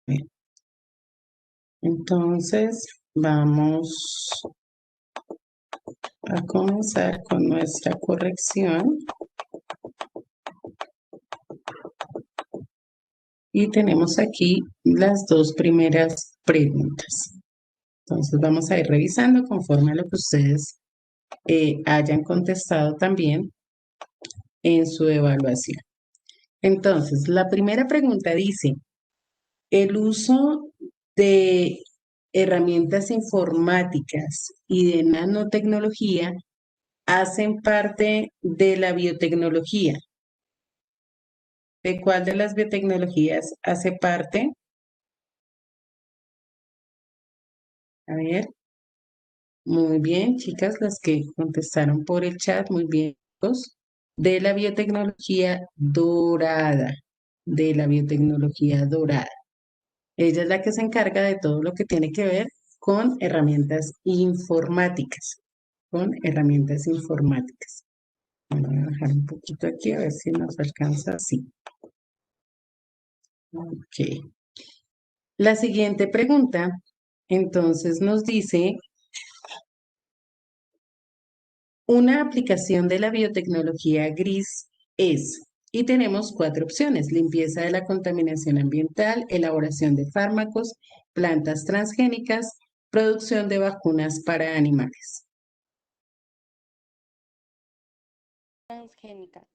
Bien. Entonces, vamos a comenzar con nuestra corrección. Y tenemos aquí las dos primeras preguntas. Entonces, vamos a ir revisando conforme a lo que ustedes hayan contestado también en su evaluación. Entonces, la primera pregunta dice, el uso de herramientas informáticas y de nanotecnología hacen parte de la biotecnología. ¿De cuál de las biotecnologías hace parte? A ver, muy bien, chicas, las que contestaron por el chat, muy bien, chicos. De la biotecnología dorada, de la biotecnología dorada. Ella es la que se encarga de todo lo que tiene que ver con herramientas informáticas, con herramientas informáticas. Voy a bajar un poquito aquí a ver si nos alcanza así. Ok. La siguiente pregunta, entonces, nos dice, una aplicación de la biotecnología gris es, y tenemos cuatro opciones: limpieza de la contaminación ambiental, elaboración de fármacos, plantas transgénicas, producción de vacunas para animales. Transgénica.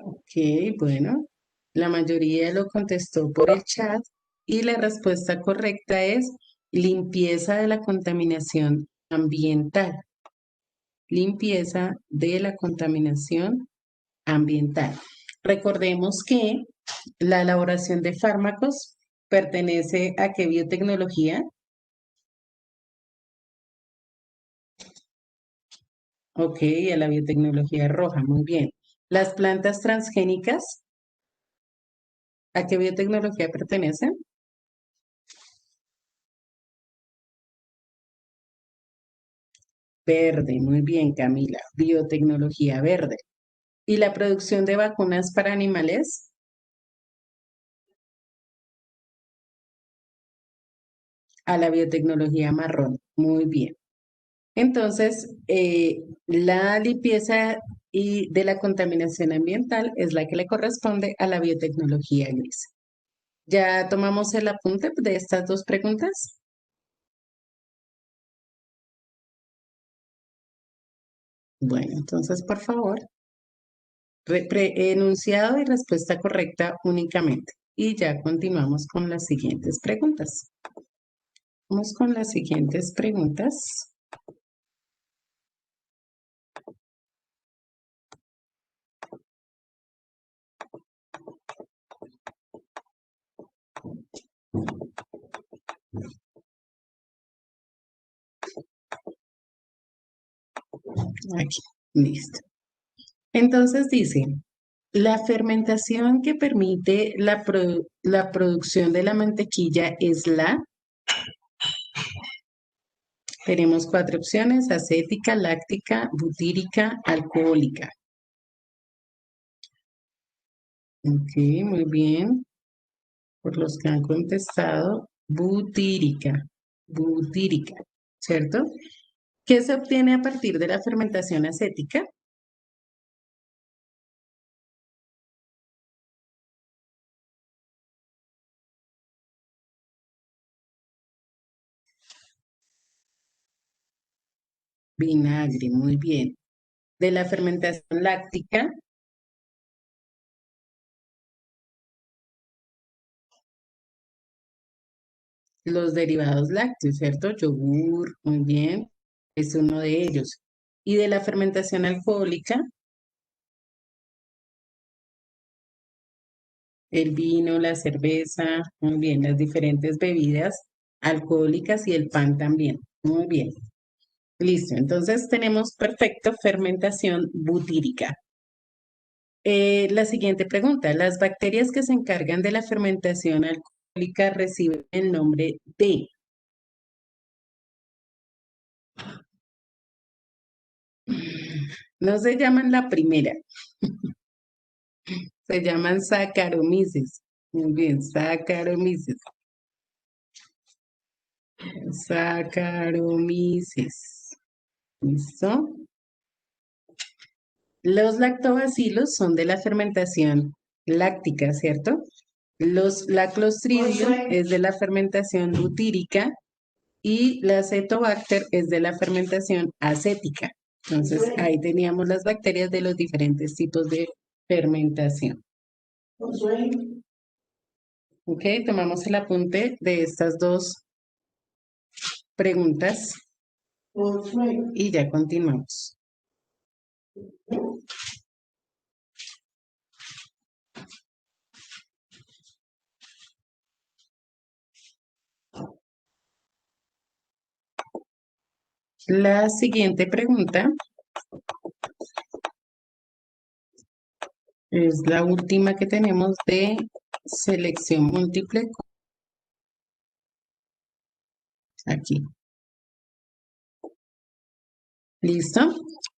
Ok, bueno, la mayoría lo contestó por el chat y la respuesta correcta es limpieza de la contaminación ambiental. Limpieza de la contaminación ambiental. Recordemos que la elaboración de fármacos pertenece a qué biotecnología. Ok, a la biotecnología roja, muy bien. Las plantas transgénicas, ¿a qué biotecnología pertenecen? Verde, muy bien, Camila. Biotecnología verde. ¿Y la producción de vacunas para animales? A la biotecnología marrón. Muy bien. Entonces, la limpieza y de la contaminación ambiental es la que le corresponde a la biotecnología gris. ¿Ya tomamos el apunte de estas dos preguntas? Bueno, entonces, por favor, enunciado y respuesta correcta únicamente. Y ya continuamos con las siguientes preguntas. Vamos con las siguientes preguntas. Aquí, listo. Entonces dice, la fermentación que permite la producción de la mantequilla es la, tenemos cuatro opciones: acética, láctica, butírica, alcohólica. Ok, muy bien. Por los que han contestado, butírica, butírica, ¿cierto? ¿Qué se obtiene a partir de la fermentación acética? Vinagre, muy bien. De la fermentación láctica, los derivados lácteos, ¿cierto? Yogur, muy bien, es uno de ellos. Y de la fermentación alcohólica, el vino, la cerveza, muy bien, las diferentes bebidas alcohólicas y el pan también. Muy bien. Listo, entonces tenemos perfecto fermentación butírica. La siguiente pregunta, las bacterias que se encargan de la fermentación alcohólica reciben el nombre de, no se llaman la primera, se llaman Saccharomyces. Muy bien, Saccharomyces. Saccharomyces. ¿Listo? Los lactobacilos son de la fermentación láctica, ¿cierto? La Clostridium es de la fermentación butírica y la Acetobacter es de la fermentación acética. Entonces, ahí teníamos las bacterias de los diferentes tipos de fermentación. Ok, tomamos el apunte de estas dos preguntas y ya continuamos. La siguiente pregunta es la última que tenemos de selección múltiple aquí. ¿Listo?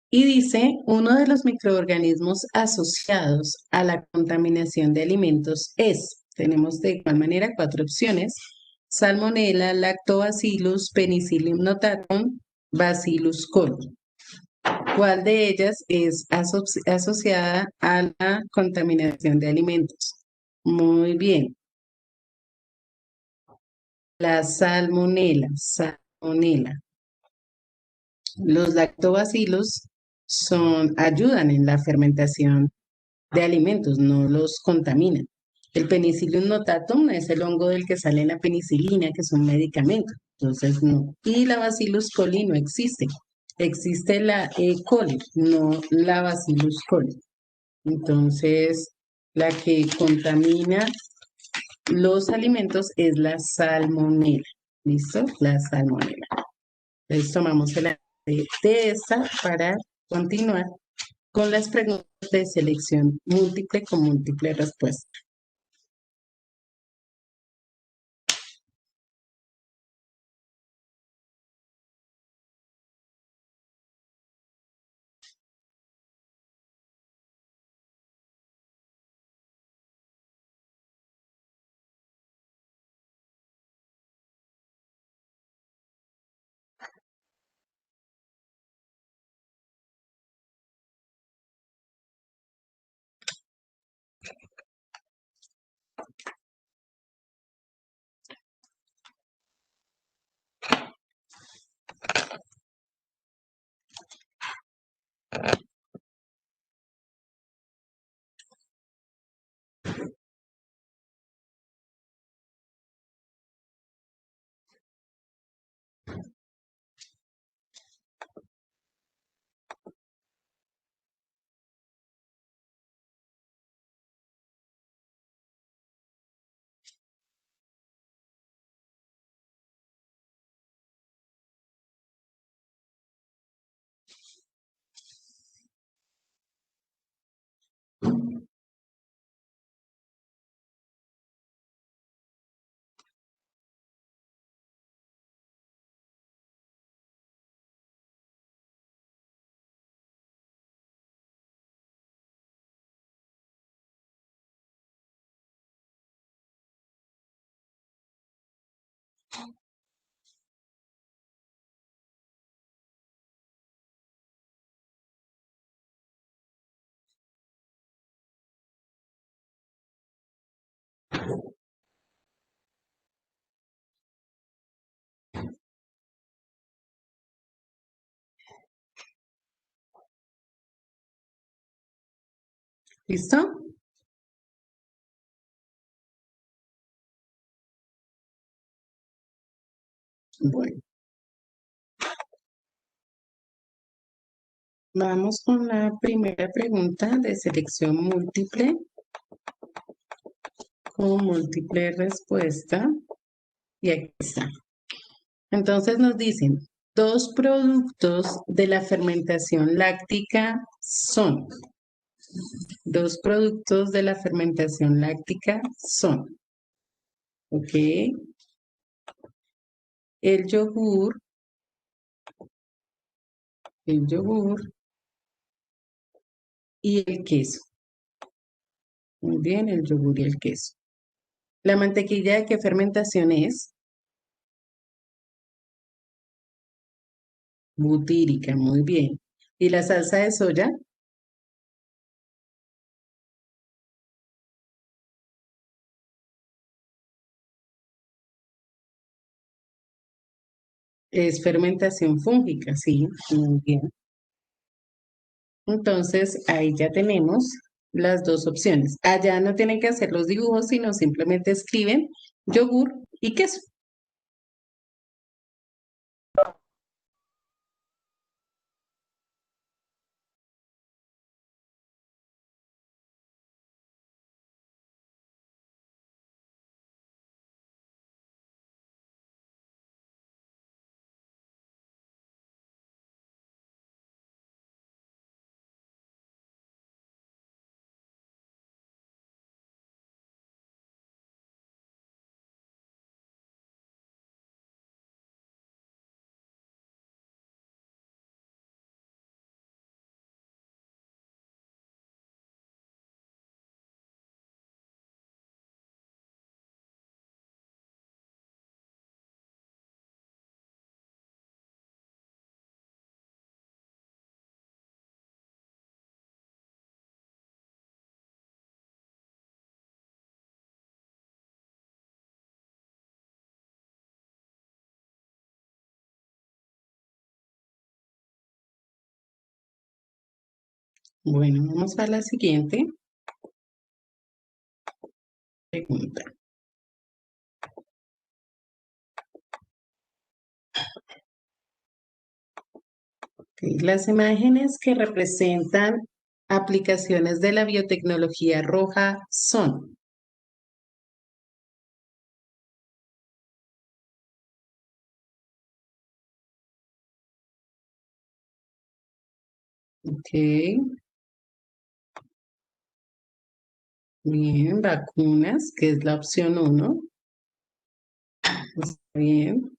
Y dice, uno de los microorganismos asociados a la contaminación de alimentos es, tenemos de igual manera cuatro opciones, Salmonella, Lactobacillus, Penicillium notatum, Bacillus coli. ¿Cuál de ellas es asociada a la contaminación de alimentos? Muy bien, la salmonela, salmonela. Los lactobacilos ayudan en la fermentación de alimentos, no los contaminan. El Penicillium notatum es el hongo del que sale la penicilina, que es un medicamento. Entonces, no. Y la Bacillus coli no existe. Existe la E. coli, no la Bacillus coli. Entonces, la que contamina los alimentos es la salmonela. ¿Listo? La salmonela. Entonces, tomamos el de esta para continuar con las preguntas de selección múltiple con múltiple respuesta. ¿Listo? Bueno, vamos con la primera pregunta de selección múltiple con múltiple respuesta. Y aquí está. Entonces nos dicen, dos productos de la fermentación láctica son, dos productos de la fermentación láctica son, ¿ok? El yogur, el yogur y el queso. Muy bien, el yogur y el queso. ¿La mantequilla de qué fermentación es? Butírica, muy bien. ¿Y la salsa de soya? Es fermentación fúngica, sí, muy bien. Entonces, ahí ya tenemos las dos opciones. Allá no tienen que hacer los dibujos, sino simplemente escriben yogur y queso. Bueno, vamos a la siguiente pregunta. Ok, las imágenes que representan aplicaciones de la biotecnología roja son, ok, bien, vacunas, que es la opción uno, está bien,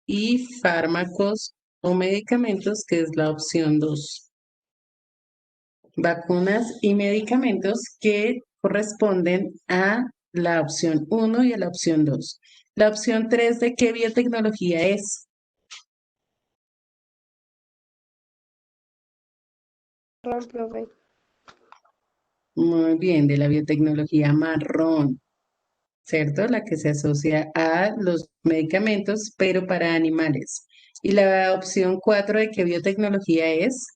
y fármacos o medicamentos, que es la opción 2. Vacunas y medicamentos que corresponden a la opción uno y a la opción 2. La opción 3 de qué biotecnología es. Perdón, profe. Muy bien, de la biotecnología marrón, ¿cierto? La que se asocia a los medicamentos, pero para animales. Y la opción 4 de qué biotecnología es.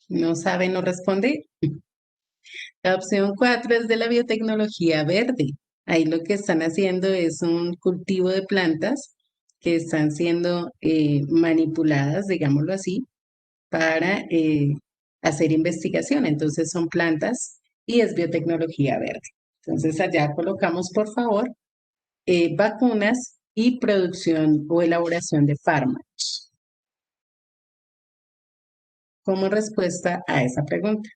No sabe, no responde. La opción 4 es de la biotecnología verde. Ahí lo que están haciendo es un cultivo de plantas que están siendo manipuladas, digámoslo así, para hacer investigación. Entonces son plantas y es biotecnología verde. Entonces allá colocamos, por favor, vacunas y producción o elaboración de fármacos como respuesta a esa pregunta.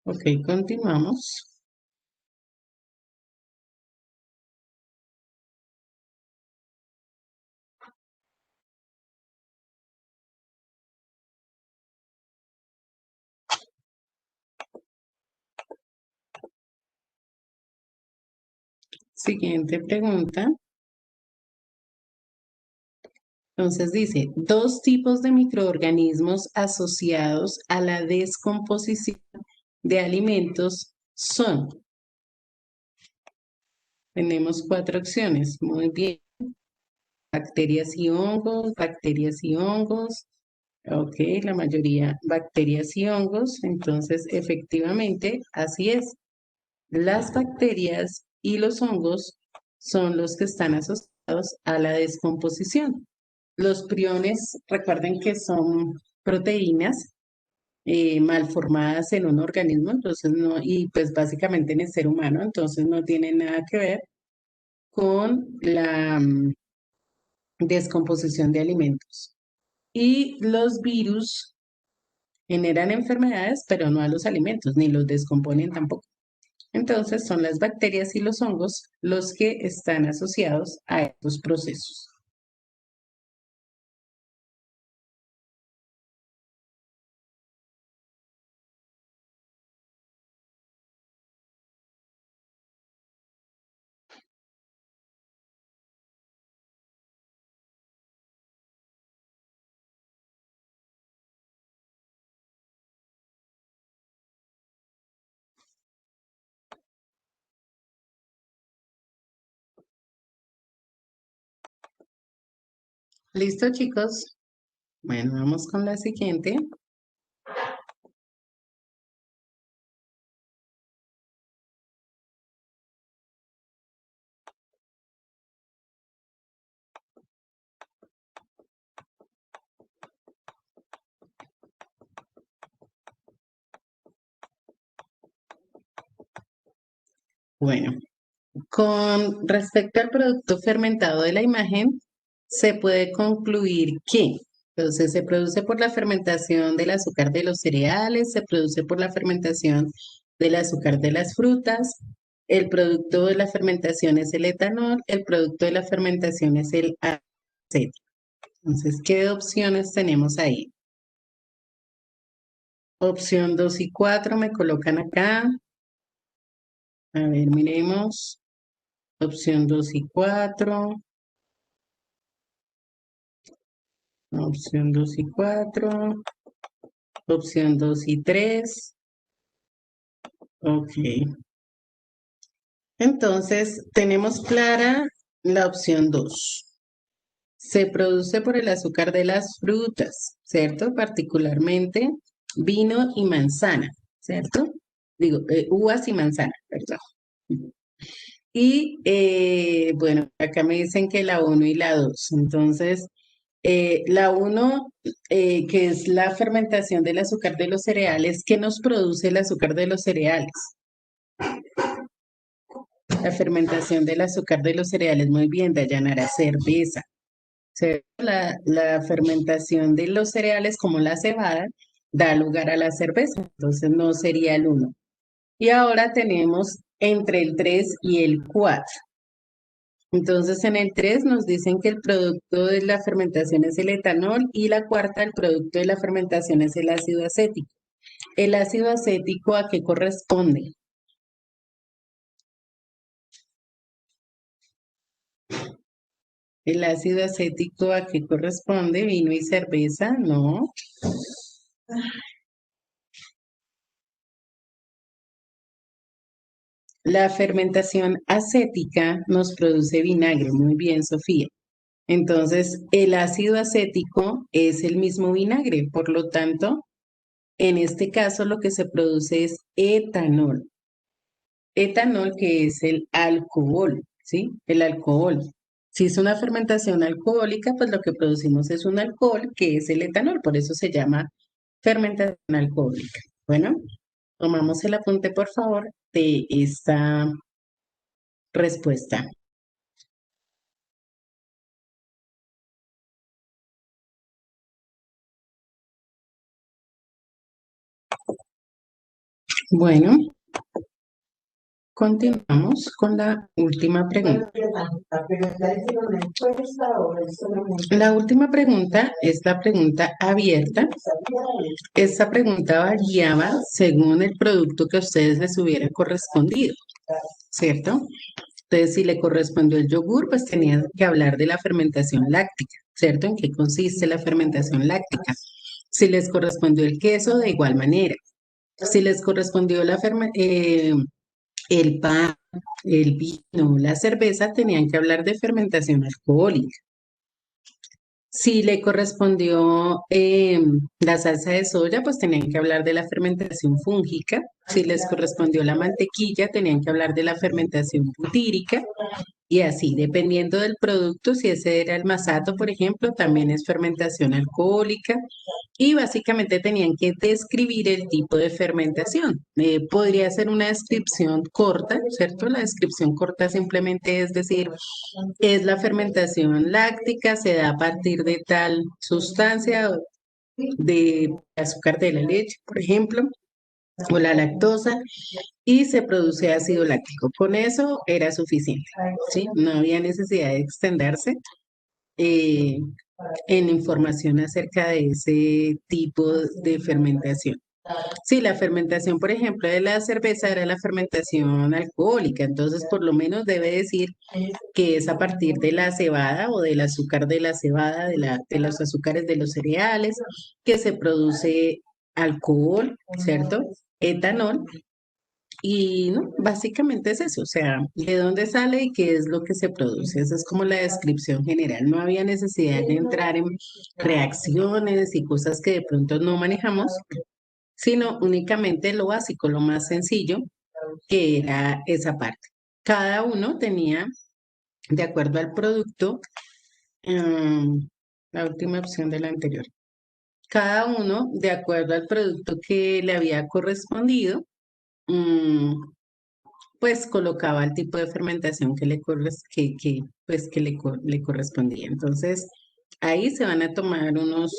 Ok, continuamos. Siguiente pregunta. Entonces dice, dos tipos de microorganismos asociados a la descomposición de alimentos son. Tenemos cuatro opciones. Muy bien. Bacterias y hongos, bacterias y hongos. Ok, la mayoría bacterias y hongos. Entonces, efectivamente, así es. Las bacterias y los hongos son los que están asociados a la descomposición. Los priones, recuerden que son proteínas mal formadas en un organismo, entonces no, y pues básicamente en el ser humano, entonces no tienen nada que ver con la descomposición de alimentos. Y los virus generan enfermedades, pero no a los alimentos, ni los descomponen tampoco. Entonces son las bacterias y los hongos los que están asociados a estos procesos. ¿Listo, chicos? Bueno, vamos con la siguiente. Bueno, con respecto al producto fermentado de la imagen, se puede concluir que, entonces, se produce por la fermentación del azúcar de los cereales, se produce por la fermentación del azúcar de las frutas, el producto de la fermentación es el etanol, el producto de la fermentación es el acético. Entonces, ¿qué opciones tenemos ahí? Opción 2 y 4 me colocan acá. A ver, miremos. Opción 2 y 4. Opción 2 y 4. Opción 2 y 3. Ok. Entonces, tenemos clara la opción 2. Se produce por el azúcar de las frutas, ¿cierto? Particularmente vino y manzana, ¿cierto? Digo, uvas y manzana, perdón. Y bueno, acá me dicen que la uno y la 2. Entonces, la uno, que es la fermentación del azúcar de los cereales, ¿qué nos produce el azúcar de los cereales? La fermentación del azúcar de los cereales, muy bien, Dayanara, cerveza. La fermentación de los cereales, como la cebada, da lugar a la cerveza, entonces no sería el uno. Y ahora tenemos entre el 3 y el 4. Entonces, en el 3 nos dicen que el producto de la fermentación es el etanol y la cuarta, el producto de la fermentación es el ácido acético. ¿El ácido acético a qué corresponde? ¿El ácido acético a qué corresponde? ¿Vino y cerveza? No. La fermentación acética nos produce vinagre. Muy bien, Sofía. Entonces, el ácido acético es el mismo vinagre, por lo tanto, en este caso lo que se produce es etanol. Etanol que es el alcohol, ¿sí? El alcohol. Si es una fermentación alcohólica, pues lo que producimos es un alcohol que es el etanol, por eso se llama fermentación alcohólica. Bueno, tomamos el apunte, por favor, de esta respuesta. Bueno, continuamos con la última pregunta. La última pregunta es la pregunta abierta. Esta pregunta variaba según el producto que a ustedes les hubiera correspondido, ¿cierto? Entonces, si le correspondió el yogur, pues tenía que hablar de la fermentación láctica, ¿cierto? ¿En qué consiste la fermentación láctica? Si les correspondió el queso, de igual manera. Si les correspondió el pan, el vino, la cerveza, tenían que hablar de fermentación alcohólica. Si le correspondió la salsa de soya, pues tenían que hablar de la fermentación fúngica. Si les correspondió la mantequilla, tenían que hablar de la fermentación butírica. Y así, dependiendo del producto, si ese era el masato, por ejemplo, también es fermentación alcohólica. Y básicamente tenían que describir el tipo de fermentación. Podría ser una descripción corta, ¿cierto? La descripción corta simplemente es decir, es la fermentación láctica, se da a partir de tal sustancia, de azúcar de la leche, por ejemplo, o la lactosa, y se produce ácido láctico. Con eso era suficiente, ¿sí? No había necesidad de extenderse eh, en información acerca de ese tipo de fermentación. Sí, la fermentación, por ejemplo, de la cerveza era la fermentación alcohólica, entonces por lo menos debe decir que es a partir de la cebada o del azúcar de la cebada, de los azúcares de los cereales, que se produce alcohol, ¿cierto? Etanol. Y no, básicamente es eso, o sea, de dónde sale y qué es lo que se produce. Esa es como la descripción general. No había necesidad de entrar en reacciones y cosas que de pronto no manejamos, sino únicamente lo básico, lo más sencillo, que era esa parte. Cada uno tenía, de acuerdo al producto, mm, la última opción de la anterior, cada uno, de acuerdo al producto que le había correspondido, mm, pues colocaba el tipo de fermentación que pues, le correspondía. Entonces, ahí se van a tomar unos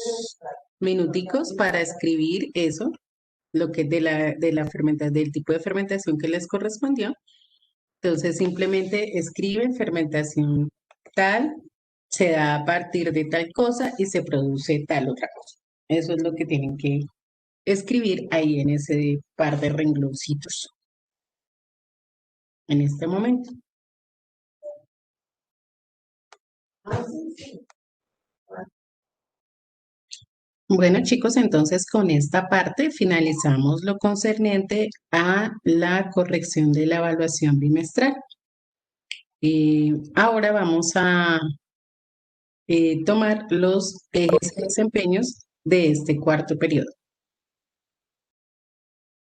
minuticos para escribir eso, lo que de la fermentación, del tipo de fermentación que les correspondió. Entonces, simplemente escriben fermentación tal, se da a partir de tal cosa y se produce tal otra cosa. Eso es lo que tienen que escribir ahí en ese par de rengloncitos en este momento. Bueno, chicos, entonces con esta parte finalizamos lo concerniente a la corrección de la evaluación bimestral. Y ahora vamos a tomar los ejes y desempeños de este cuarto periodo.